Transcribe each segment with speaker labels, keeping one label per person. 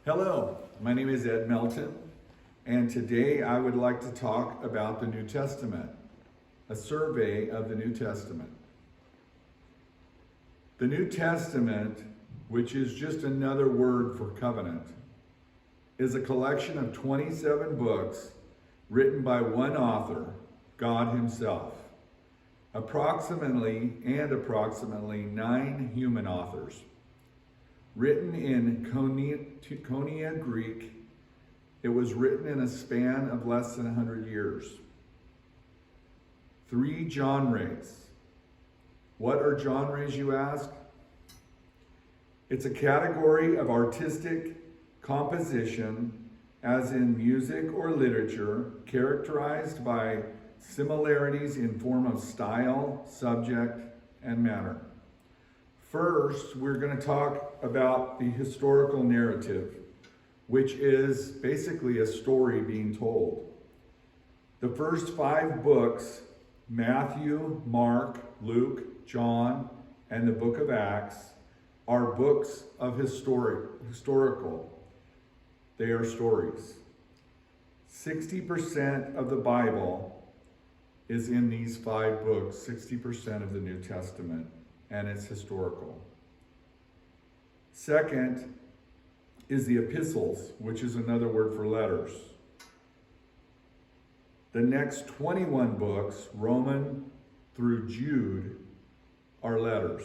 Speaker 1: Hello, my name is Ed Melton, and today I would like to talk about the New Testament, a survey of the New Testament. The New Testament, which is just another word for covenant, is a collection of 27 books written by one author, God Himself, approximately 9 human authors. Written in Koine Greek, it was written in a span of less than 100 years. 3 genres. What are genres, you ask? It's a category of artistic composition, as in music or literature, characterized by similarities in form of style, subject, and matter. First, we're going to talk about the historical narrative, which is basically a story being told. The first 5 books, Matthew, Mark, Luke, John, and the book of Acts, are books of historical. They are stories. 60% of the Bible is in these 5 books, 60% of the New Testament, and it's historical. Second is the epistles, which is another word for letters. The next 21 books, Romans through Jude, are letters.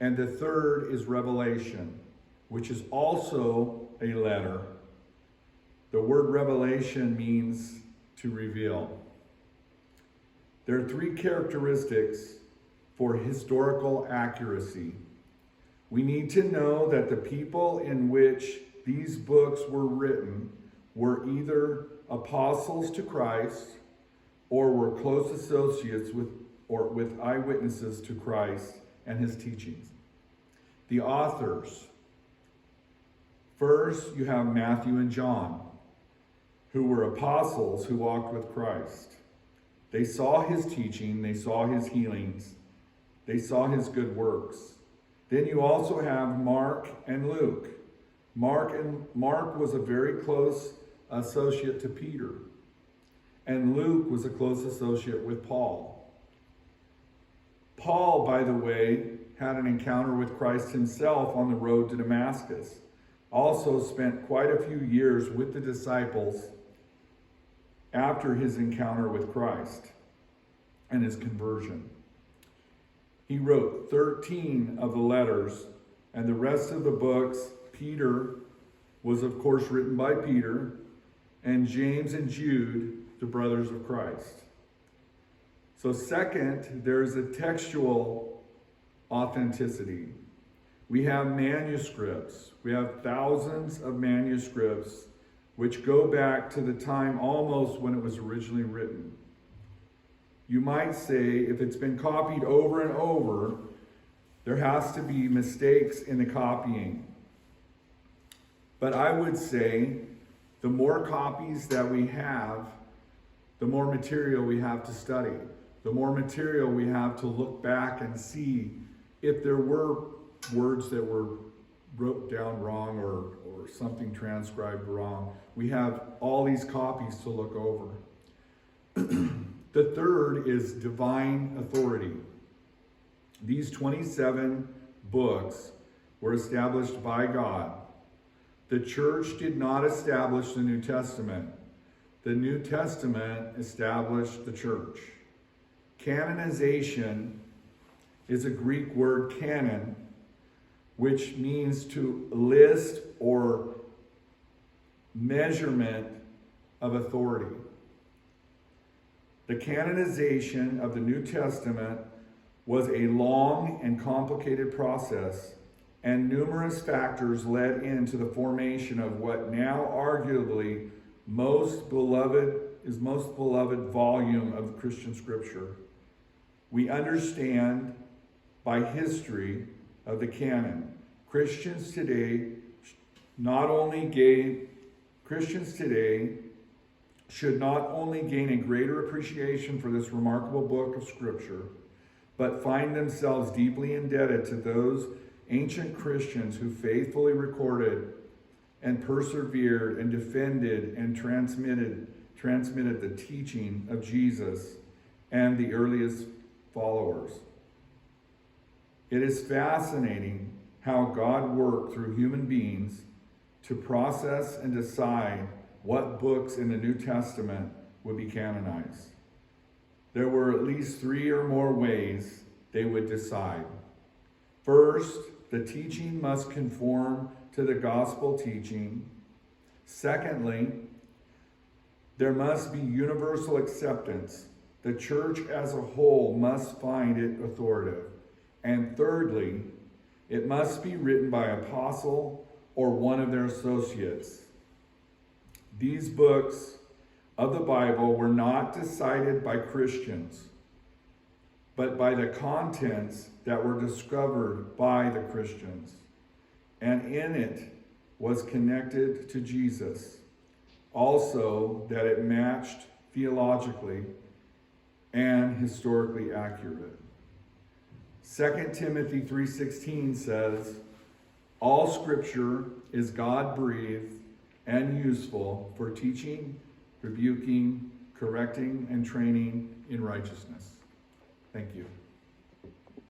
Speaker 1: And the third is Revelation, which is also a letter. The word revelation means to reveal. There are 3 characteristics for historical accuracy. We need to know that the people in which these books were written were either apostles to Christ or were close associates with eyewitnesses to Christ and his teachings. The authors. First, you have Matthew and John, who were apostles who walked with Christ. They saw his teaching, they saw his healings, they saw his good works. Then you also have Mark and Luke. Mark was a very close associate to Peter, and Luke was a close associate with Paul. Paul, by the way, had an encounter with Christ himself on the road to Damascus. Also spent quite a few years with the disciples after his encounter with Christ and his conversion. He wrote 13 of the letters, and the rest of the books, Peter was of course written by Peter, and James and Jude, the brothers of Christ. So second, there's a textual authenticity. We have manuscripts. We have thousands of manuscripts which go back to the time almost when it was originally written. You might say, if it's been copied over and over, there has to be mistakes in the copying. But I would say, the more copies that we have, the more material we have to study. The more material we have to look back and see if there were words that were wrote down wrong or something transcribed wrong. We have all these copies to look over. The third is divine authority. These 27 books were established by God. The church did not establish the New Testament. The New Testament established the church. Canonization is a Greek word, canon, which means to list or measurement of authority. The canonization of the New Testament was a long and complicated process, and numerous factors led into the formation of what now arguably most beloved volume of Christian scripture. We understand by history of the canon. Christians today should not only gain a greater appreciation for this remarkable book of Scripture, but find themselves deeply indebted to those ancient Christians who faithfully recorded and persevered and defended and transmitted the teaching of Jesus and the earliest followers. It is fascinating how God worked through human beings to process and decide what books in the New Testament would be canonized. There were at least 3 or more ways they would decide. First, the teaching must conform to the gospel teaching. Secondly, there must be universal acceptance. The church as a whole must find it authoritative. And thirdly, it must be written by an apostle or one of their associates. These books of the Bible were not decided by Christians, but by the contents that were discovered by the Christians. And in it was connected to Jesus. Also, that it matched theologically and historically accurate. 2 Timothy 3:16 says, all scripture is God-breathed and useful for teaching, rebuking, correcting, and training in righteousness. Thank you.